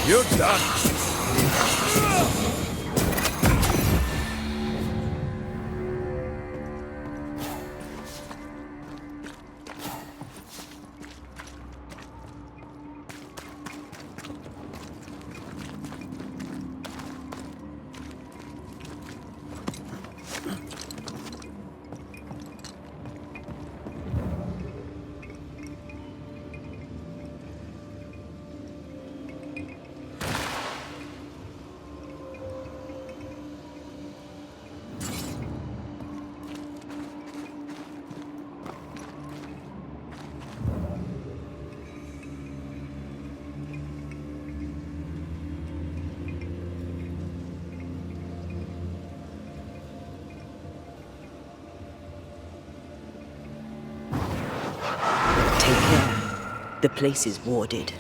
You're done. Take care. The place is warded.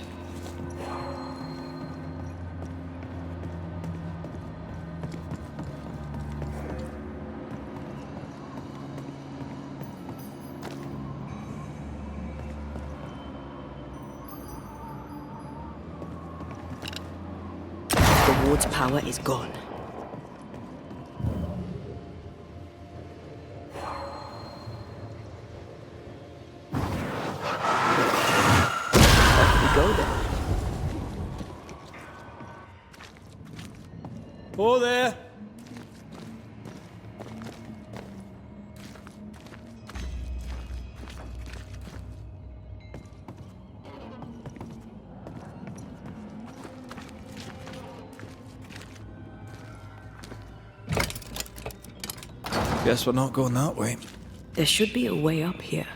The ward's power is gone. Go then. Oh, there. Guess we're not going that way. There should be a way up here.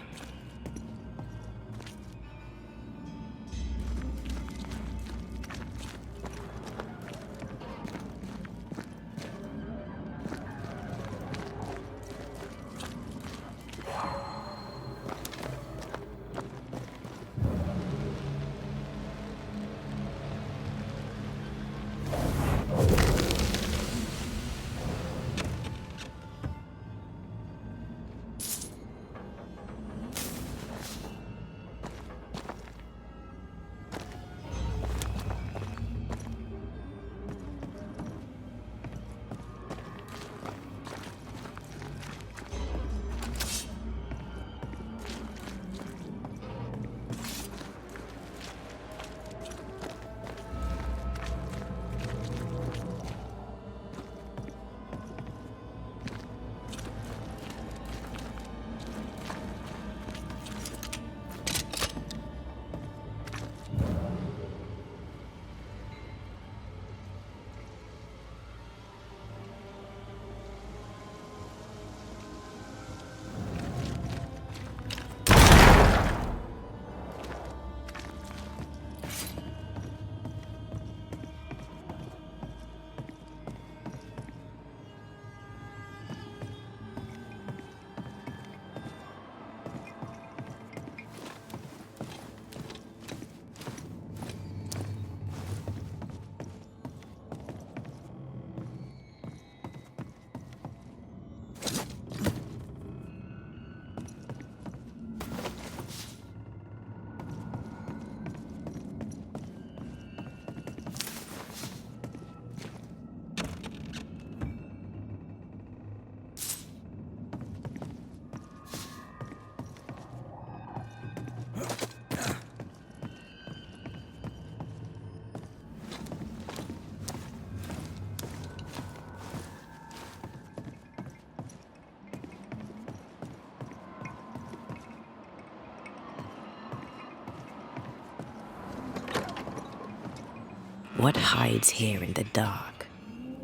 What hides here in the dark?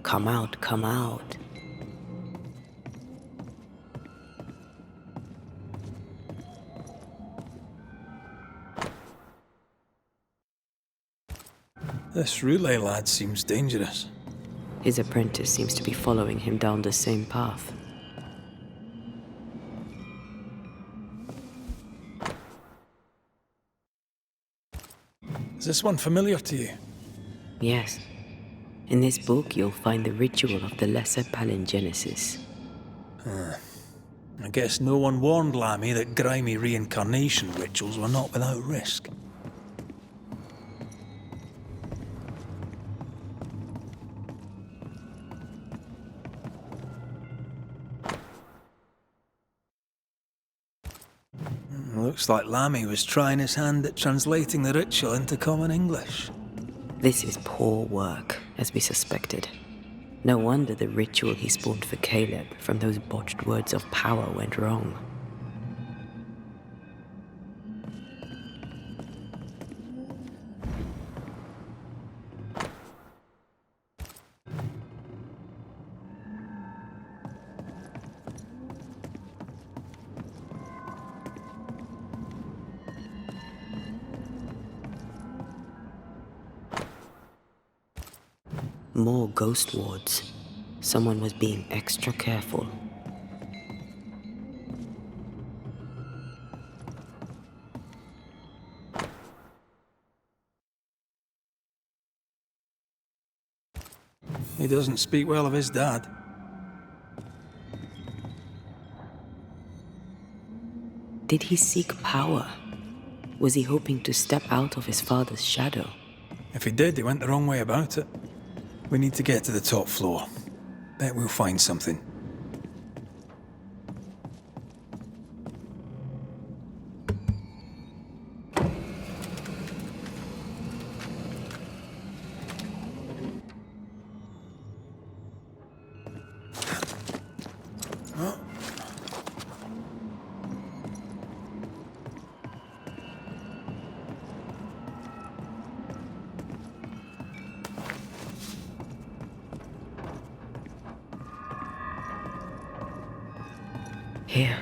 Come out, come out. This relay lad seems dangerous. His apprentice seems to be following him down the same path. Is this one familiar to you? Yes. In this book, you'll find the ritual of the Lesser Palingenesis. I guess no one warned Lammy that grimy reincarnation rituals were not without risk. Looks like Lammy was trying his hand at translating the ritual into common English. This is poor work, as we suspected. No wonder the ritual he spawned for Caleb from those botched words of power went wrong. More ghost wards. Someone was being extra careful. He doesn't speak well of his dad. Did he seek power? Was he hoping to step out of his father's shadow? If he did, he went the wrong way about it. We need to get to the top floor. Bet we'll find something. Here,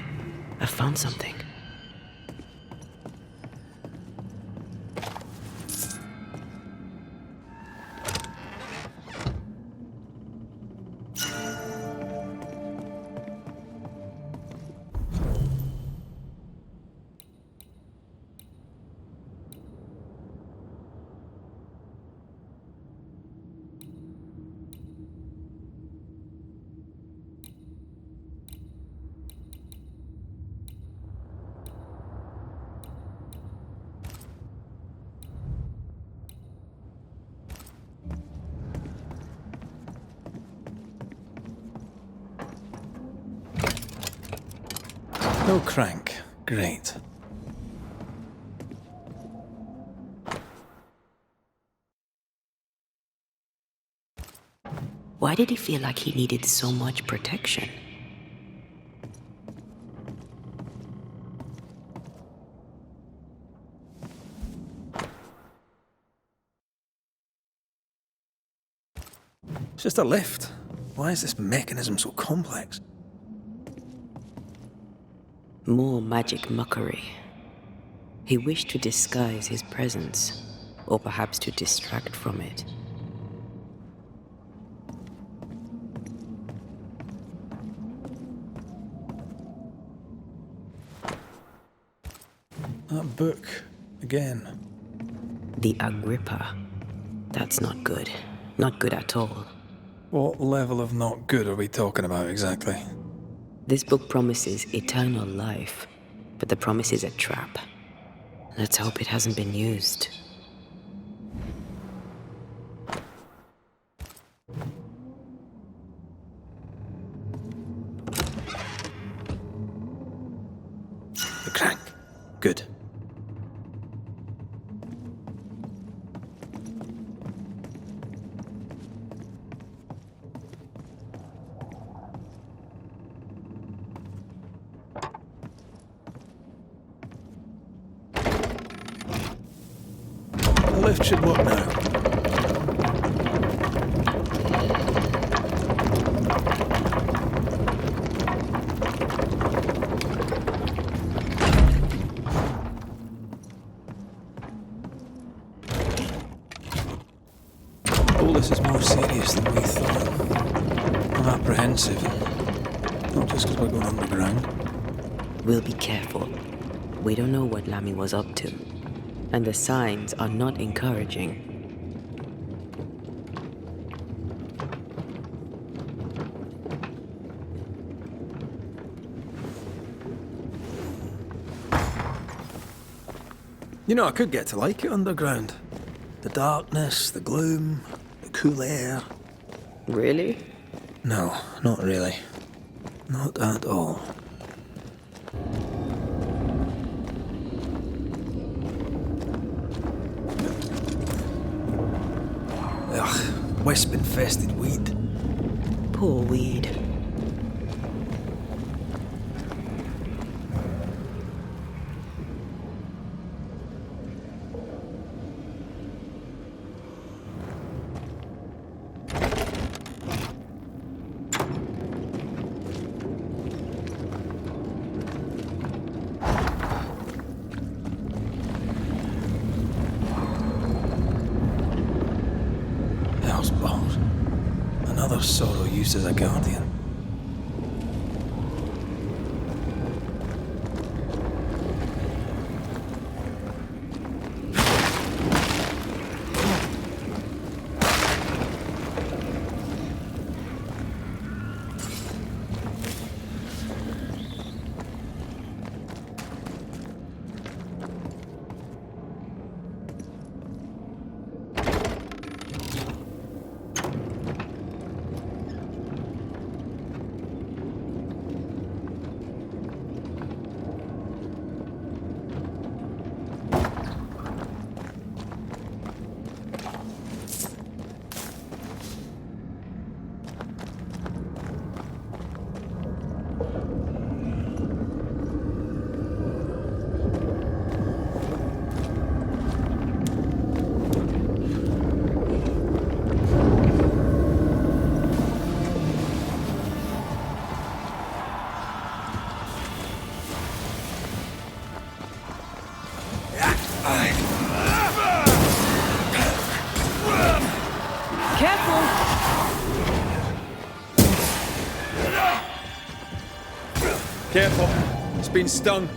I found something. No crank. Great. Why did he feel like he needed so much protection? It's just a lift. Why is this mechanism so complex? More magic muckery. He wished to disguise his presence, or perhaps to distract from it. That book. Again. The Agrippa. That's not good. Not good at all. What level of not good are we talking about exactly? This book promises eternal life, but the promise is a trap. Let's hope it hasn't been used. The crank. Good. The lift should work now. All this is more serious than we thought. I'm apprehensive. Not just because we're going underground. We'll be careful. We don't know what Lammy was up to, and the signs are not encouraging. You know, I could get to like it underground. The darkness, the gloom, the cool air. Really? No, not really. Not at all. wisp-infested weed. Poor weed. Hell's balls. Another sorrow used as a guardian. Careful! Careful. It's been stung.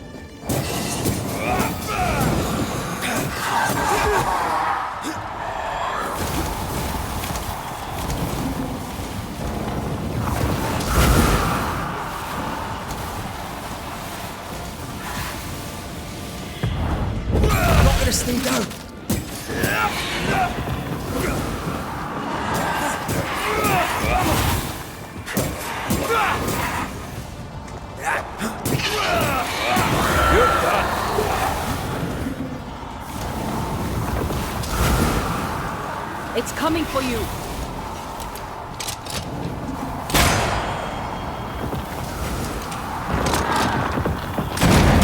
I'm not gonna stay down. You're done. It's coming for you!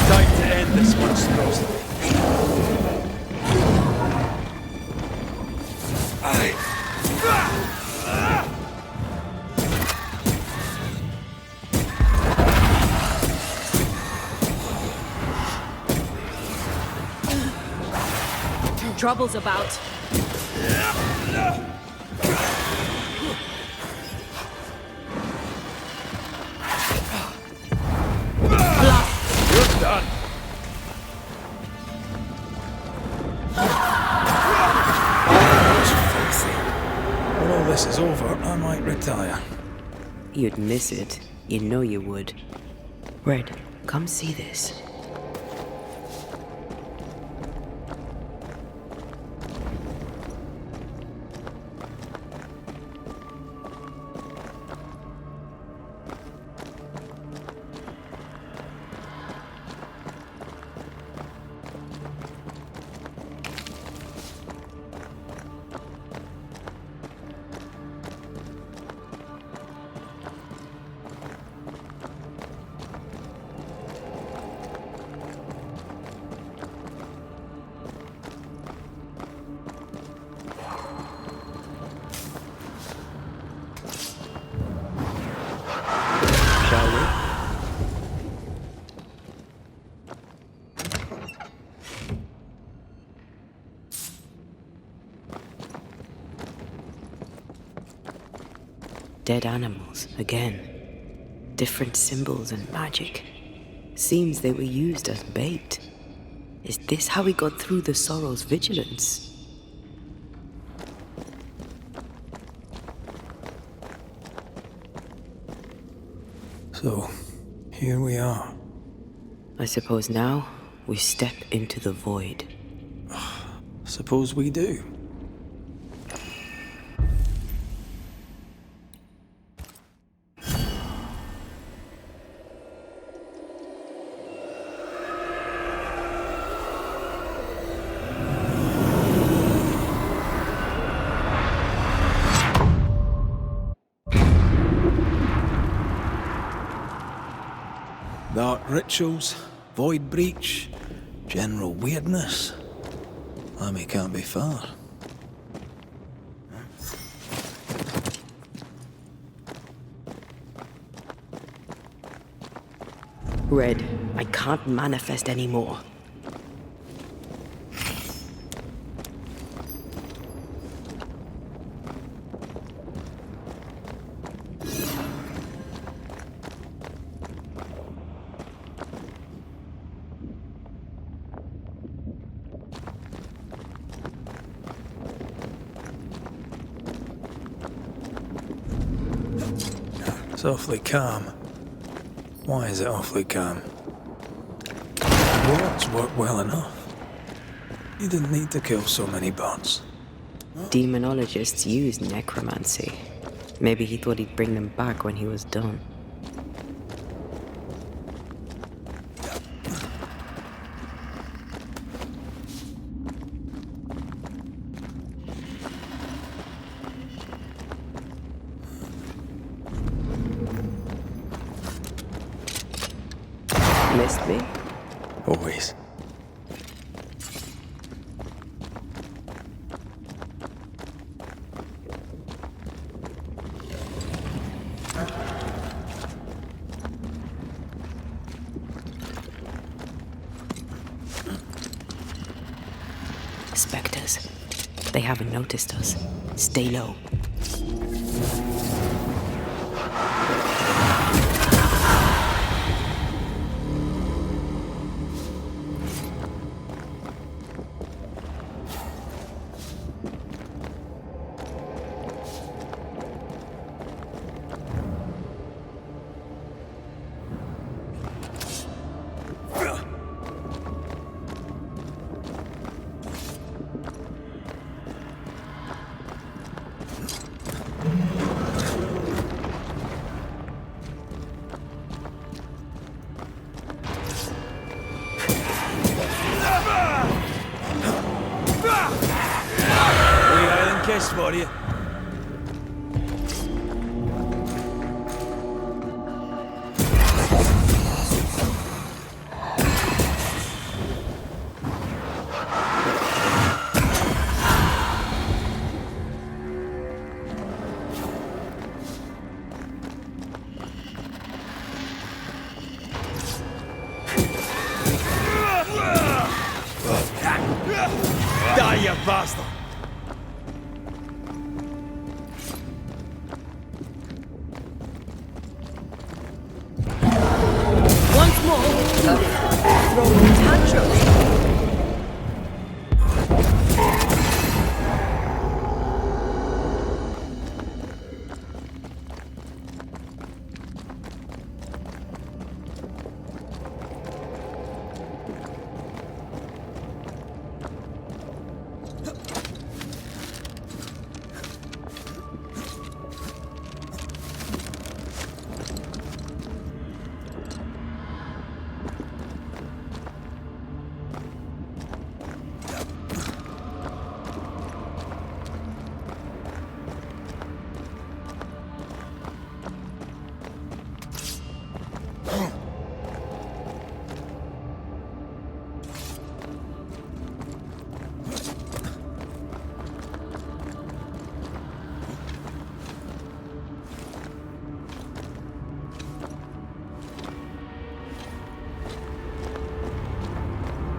Time to end this monstrosity. Trouble's about. You're done. When all this is over, I might retire. You'd miss it. You know you would. Red, come see this. Shall we? Dead animals, again. Different symbols and magic. Seems they were used as bait. Is this how we got through the Sorrow's vigilance? So, here we are. I suppose now we step into the void. Suppose we do. Dark rituals, void breach, general weirdness. Lammy can't be far. Red, I can't manifest anymore. It's awfully calm. Why is it awfully calm? The wards worked well enough. You didn't need to kill so many bots. Demonologists use necromancy. Maybe he thought he'd bring them back when he was done. Missed me? Always. Spectres. They haven't noticed us. Stay low. Kiss for you. Die, you bastard! Once more! Throwing tantrums!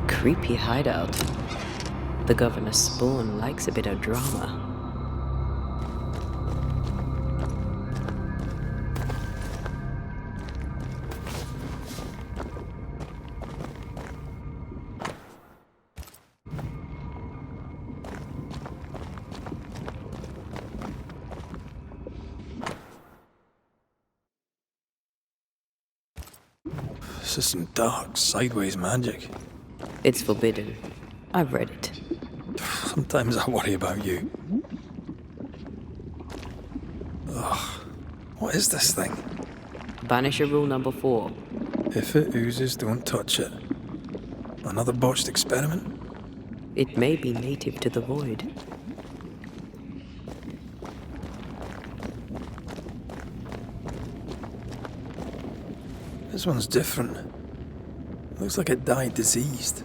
Creepy hideout. The governor's spawn likes a bit of drama. This is some dark, sideways magic. It's forbidden. I've read it. Sometimes I worry about you. Ugh. What is this thing? Banisher rule number 4. If it oozes, don't touch it. Another botched experiment? It may be native to the void. It's This one's different. Looks like it died diseased.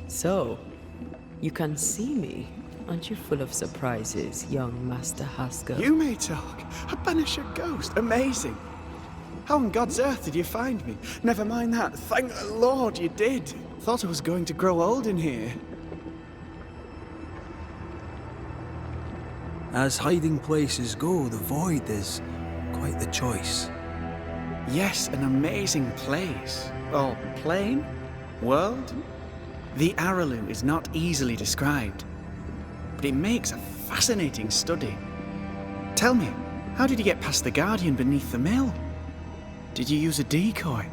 So, you can see me. Aren't you full of surprises, young Master Haskell? You may talk. A Banished ghost. Amazing. How on God's earth did you find me? Never mind that. Thank the Lord you did. Thought I was going to grow old in here. As hiding places go, the Void is quite the choice. Yes, an amazing place. Or plane? World? The Araloo is not easily described, but it makes a fascinating study. Tell me, how did you get past the Guardian beneath the mill? Did you use a decoy?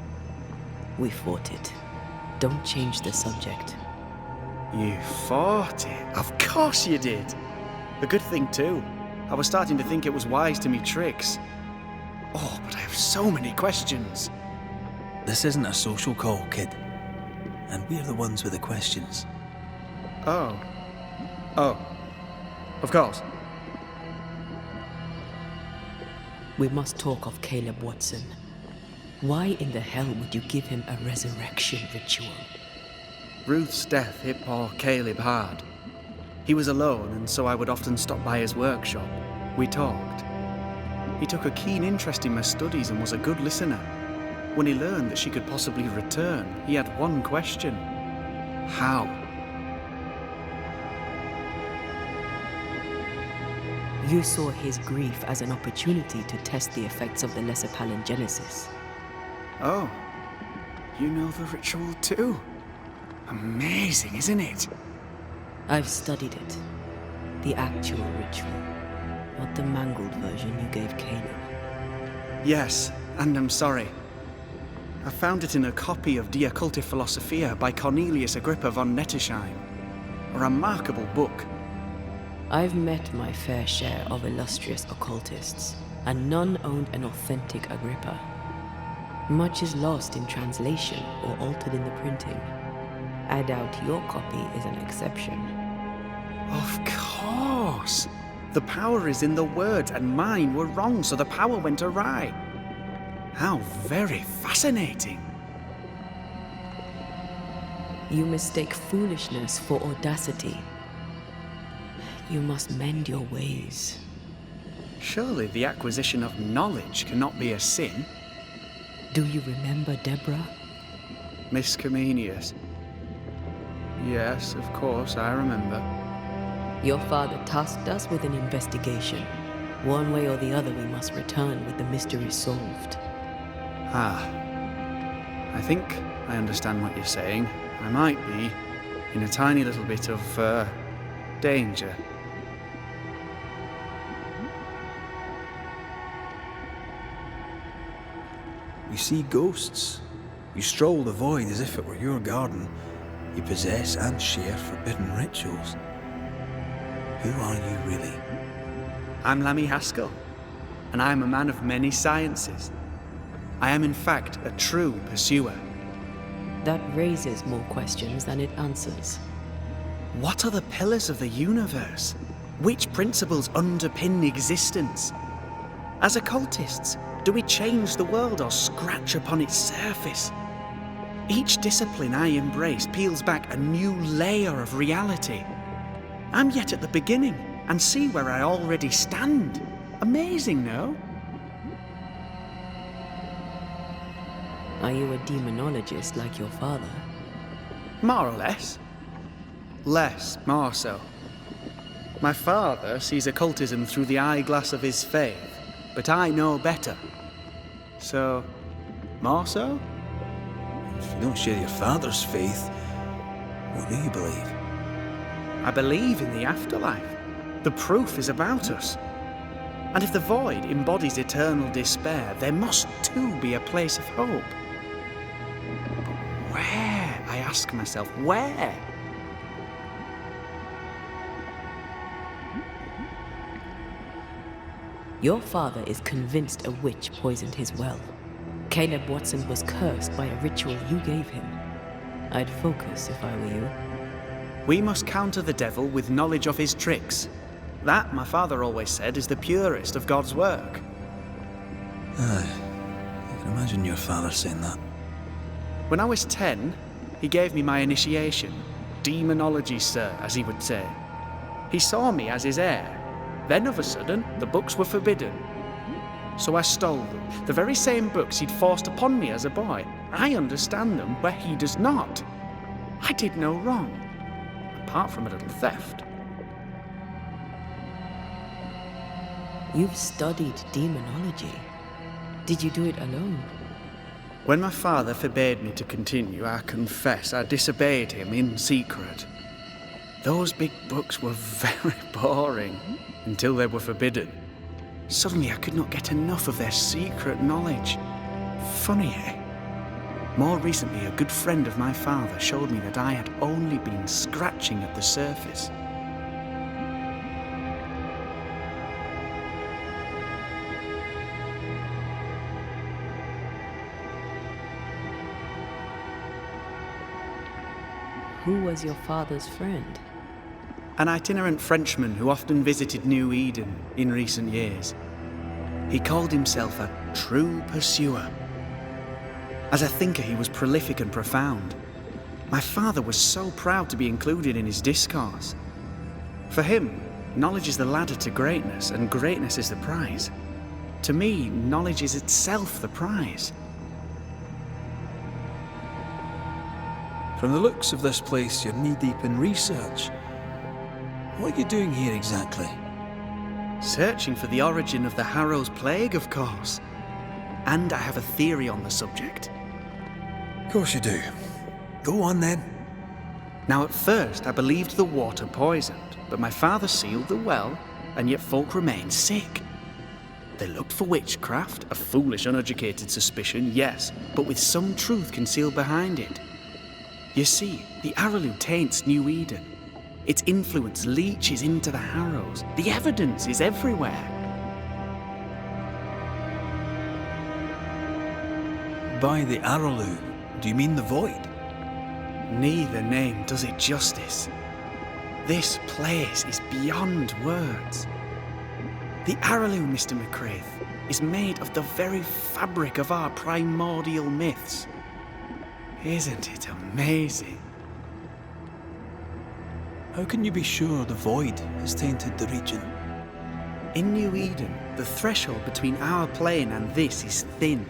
We fought it. Don't change the subject. You fought it? Of course you did. A good thing too. I was starting to think it was wise to me tricks. Oh, but I have so many questions. This isn't a social call, kid. And we're the ones with the questions. Oh. Of course. We must talk of Caleb Watson. Why in the hell would you give him a resurrection ritual? Ruth's death hit poor Caleb hard. He was alone, and so I would often stop by his workshop. We talked. He took a keen interest in my studies and was a good listener. When he learned that she could possibly return, he had one question. How? You saw his grief as an opportunity to test the effects of the lesser palingenesis. Oh, you know the ritual too? Amazing, isn't it? I've studied it. The actual ritual, not the mangled version you gave Caleb. Yes, and I'm sorry. I found it in a copy of De Occulti Philosophia by Cornelius Agrippa von Nettesheim. A remarkable book. I've met my fair share of illustrious occultists, and none owned an authentic Agrippa. Much is lost in translation or altered in the printing. I doubt your copy is an exception. Of course! The power is in the words, and mine were wrong, so the power went awry. How very fascinating. You mistake foolishness for audacity. You must mend your ways. Surely the acquisition of knowledge cannot be a sin. Do you remember Deborah? Miss Comenius. Yes, of course, I remember. Your father tasked us with an investigation. One way or the other, we must return with the mystery solved. Ah. I think I understand what you're saying. I might be in a tiny little bit of, danger. You see ghosts. You stroll the Void as if it were your garden. You possess and share forbidden rituals. Who are you really? I'm Lammy Haskell, and I am a man of many sciences. I am in fact a true pursuer. That raises more questions than it answers. What are the pillars of the universe? Which principles underpin existence? As occultists, do we change the world or scratch upon its surface? Each discipline I embrace peels back a new layer of reality. I'm yet at the beginning and see where I already stand. Amazing, no? Are you a demonologist like your father? More or less. More so. My father sees occultism through the eyeglass of his faith, but I know better. So, more so? If you don't share your father's faith, what do you believe? I believe in the afterlife. The proof is about us. And if the Void embodies eternal despair, there must too be a place of hope. But where, I ask myself, where? Your father is convinced a witch poisoned his well. Caleb Watson was cursed by a ritual you gave him. I'd focus if I were you. We must counter the devil with knowledge of his tricks. That, my father always said, is the purest of God's work. Aye. I can imagine your father saying that. When I was 10, he gave me my initiation. Demonology, sir, as he would say. He saw me as his heir. Then, of a sudden, the books were forbidden. So I stole them. The very same books he'd forced upon me as a boy. I understand them where he does not. I did no wrong, apart from a little theft. You've studied demonology. Did you do it alone? When my father forbade me to continue, I confess I disobeyed him in secret. Those big books were very boring until they were forbidden. Suddenly I could not get enough of their secret knowledge. Funny, eh? More recently, a good friend of my father showed me that I had only been scratching at the surface. Who was your father's friend? An itinerant Frenchman who often visited New Eden in recent years. He called himself a true pursuer. As a thinker, he was prolific and profound. My father was so proud to be included in his discourse. For him, knowledge is the ladder to greatness, and greatness is the prize. To me, knowledge is itself the prize. From the looks of this place, you're knee-deep in research. What are you doing here exactly? Searching for the origin of the Harrow's plague, of course. And I have a theory on the subject. Of course you do. Go on then. Now, at first, I believed the water poisoned, but my father sealed the well, and yet folk remained sick. They looked for witchcraft, a foolish, uneducated suspicion, yes, but with some truth concealed behind it. You see, the Araloo taints New Eden. Its influence leaches into the Harrows. The evidence is everywhere. By the Araloo, do you mean the Void? Neither name does it justice. This place is beyond words. The Araloo, Mr. McCraith, is made of the very fabric of our primordial myths. Isn't it amazing? How can you be sure the Void has tainted the region? In New Eden, the threshold between our plane and this is thin.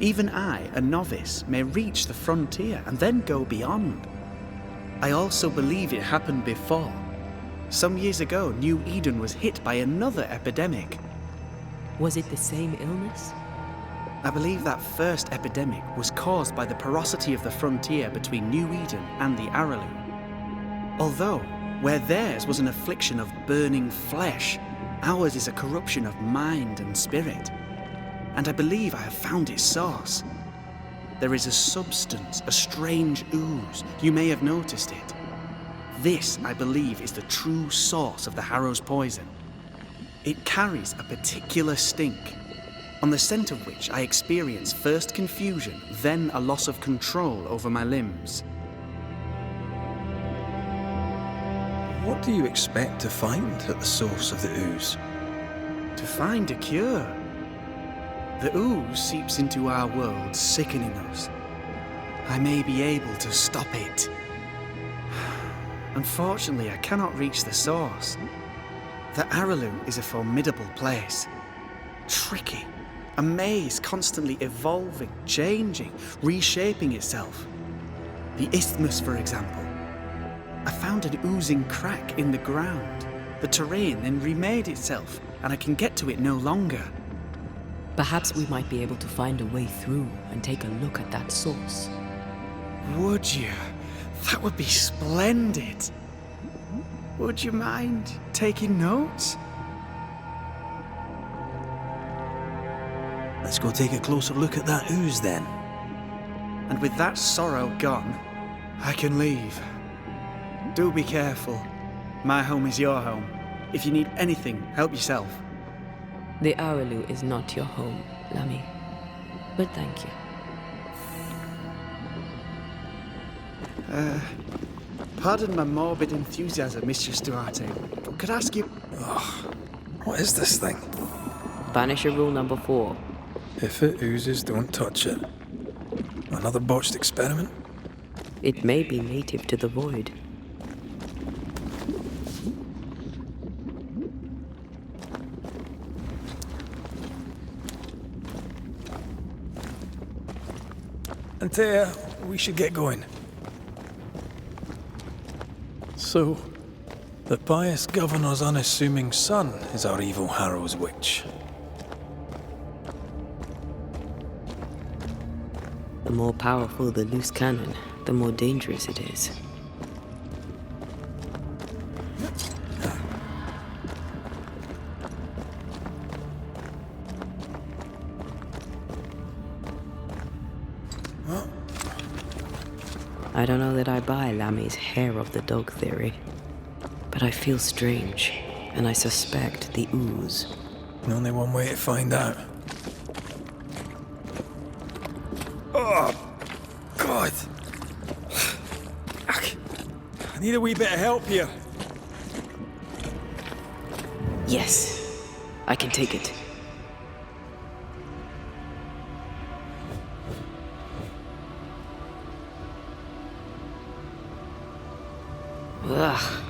Even I, a novice, may reach the frontier and then go beyond. I also believe it happened before. Some years ago, New Eden was hit by another epidemic. Was it the same illness? I believe that first epidemic was caused by the porosity of the frontier between New Eden and the Araloo. Although, where theirs was an affliction of burning flesh, ours is a corruption of mind and spirit. And I believe I have found its source. There is a substance, a strange ooze. You may have noticed it. This, I believe, is the true source of the Harrow's poison. It carries a particular stink, on the scent of which I experience first confusion, then a loss of control over my limbs. What do you expect to find at the source of the ooze? To find a cure. The ooze seeps into our world, sickening us. I may be able to stop it. Unfortunately, I cannot reach the source. The Araloo is a formidable place. Tricky. A maze constantly evolving, changing, reshaping itself. The isthmus, for example. I found an oozing crack in the ground. The terrain then remade itself, and I can get to it no longer. Perhaps we might be able to find a way through and take a look at that source. Would you? That would be splendid. Would you mind taking notes? Let's go take a closer look at that ooze then. And with that sorrow gone, I can leave. Do be careful. My home is your home. If you need anything, help yourself. The Araloo is not your home, Lammy. But thank you. Pardon my morbid enthusiasm, Mistress Duarte, but could I ask you... What is this thing? Banished rule number 4. If it oozes, don't touch it. Another botched experiment? It may be native to the void. Antea, we should get going. So, the pious governor's unassuming son is our evil Harrow's witch. The more powerful the loose cannon, the more dangerous it is. I don't know that I buy Lammy's hair of the dog theory, but I feel strange, and I suspect the ooze. Only one way to find out. Oh, God! I need a wee bit of help here. Yes, I can take it. Ugh,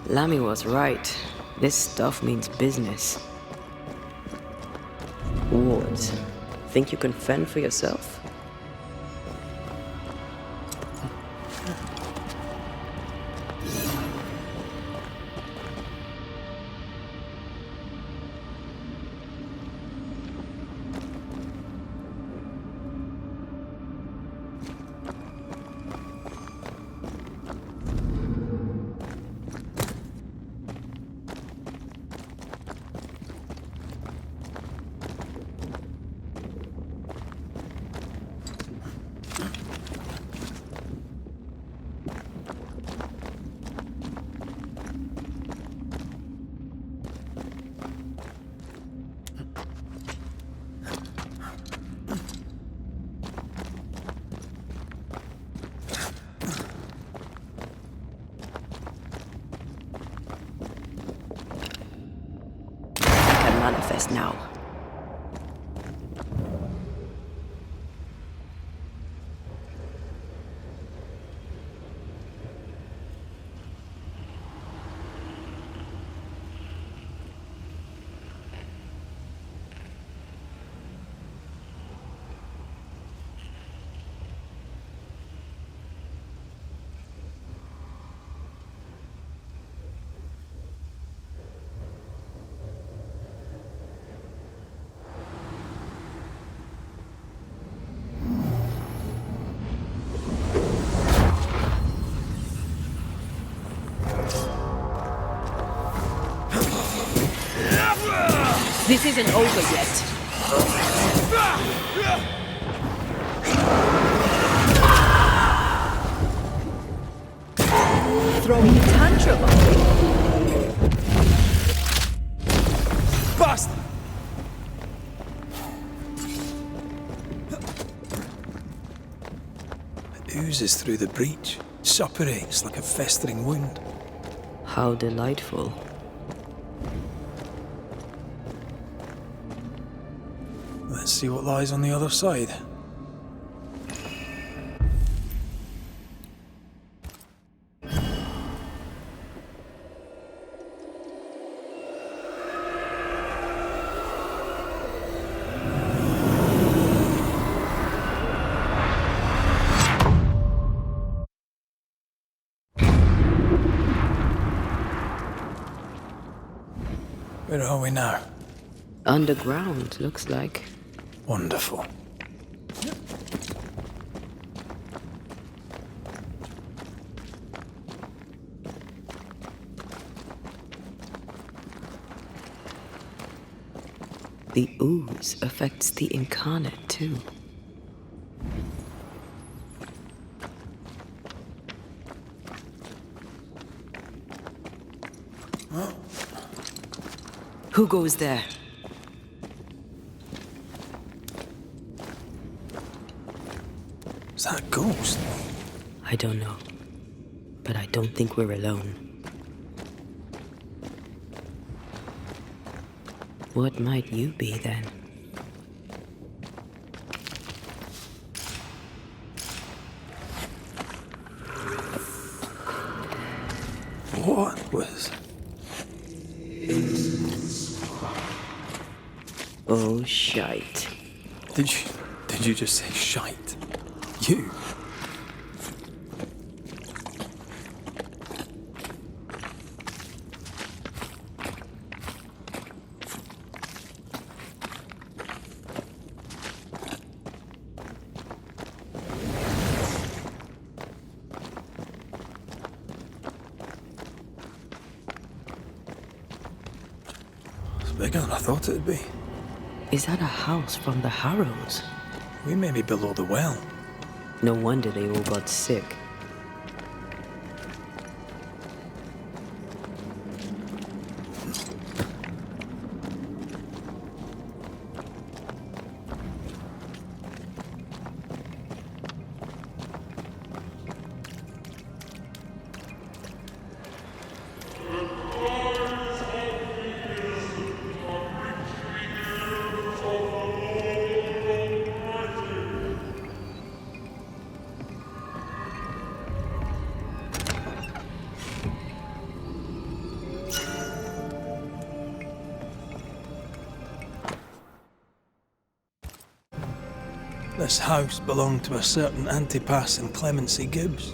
Lammy was right. This stuff means business. Wards, think you can fend for yourself? Manifest now. This isn't over yet. Throwing a tantrum, are we? Bust! It oozes through the breach, suppurates like a festering wound. How delightful. Let's see what lies on the other side. Where are we now? Underground, looks like. Wonderful. The ooze affects the incarnate, too. Who goes there? Is that a ghost? I don't know. don't think we're alone. What might you be then? What was... Oh, shite. Did you just say shite? You? It's bigger than I thought it'd be. Is that a house from the Harrows? We may be below the well. No wonder they all got sick. This house belonged to a certain Antipas and Clemency Gibbs.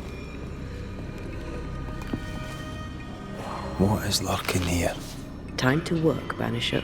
What is lurking here? Time to work, Banished.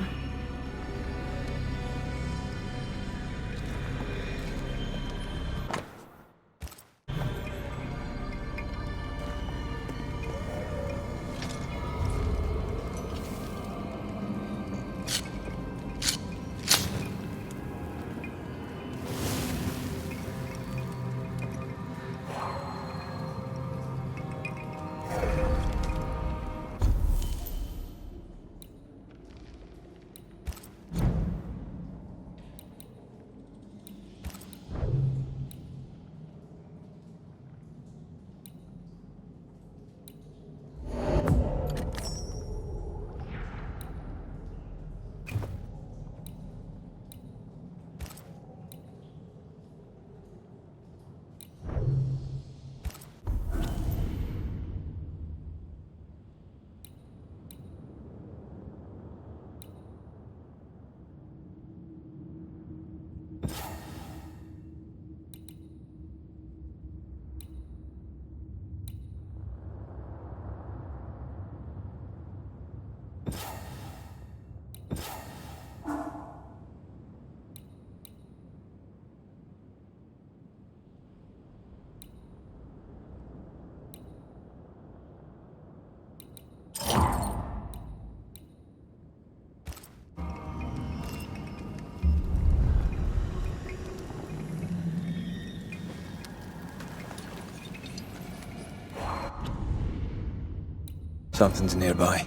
Something's nearby.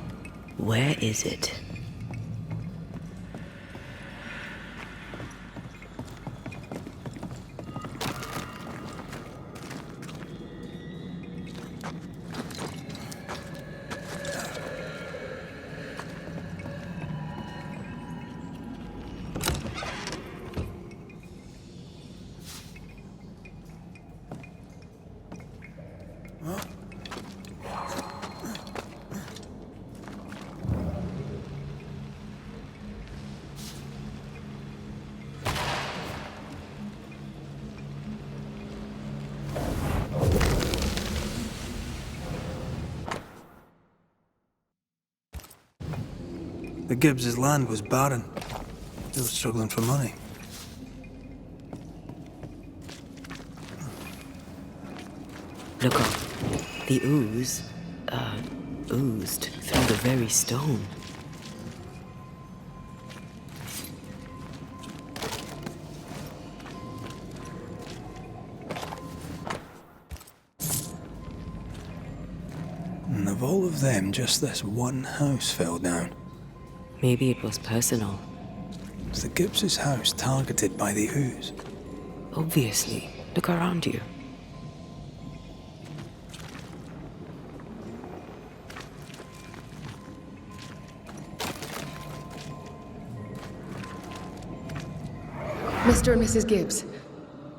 Where is it? The Gibbs' land was barren. They were struggling for money. Look up. The ooze, oozed through the very stone. And of all of them, just this one house fell down. Maybe it was personal. Was the Gibbs' house targeted by the ooze? Obviously. Look around you. Mr. and Mrs. Gibbs,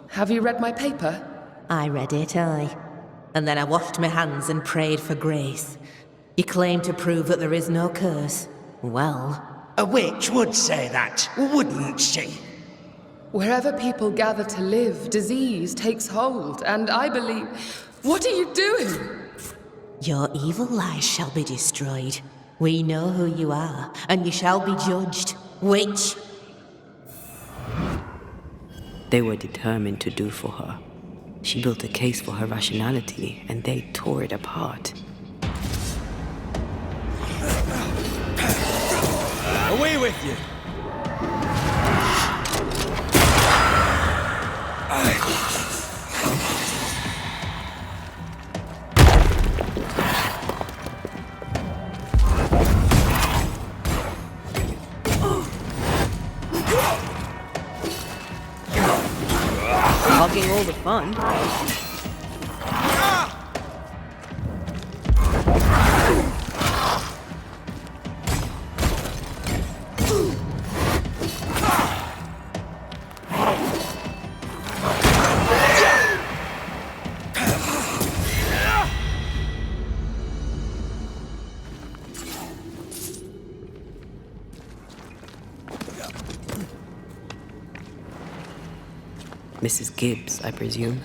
have you read my paper? I read it, aye. And then I washed my hands and prayed for grace. You claim to prove that there is no curse. Well, A witch would say that, wouldn't she? Wherever people gather to live, disease takes hold, and I believe... What are you doing? your evil lies shall be destroyed. We know who you are, and you shall be judged. Witch! They were determined to do for her. She built a case for her rationality, and they tore it apart. Away with you! Hogging all the fun. Mrs. Gibbs, I presume.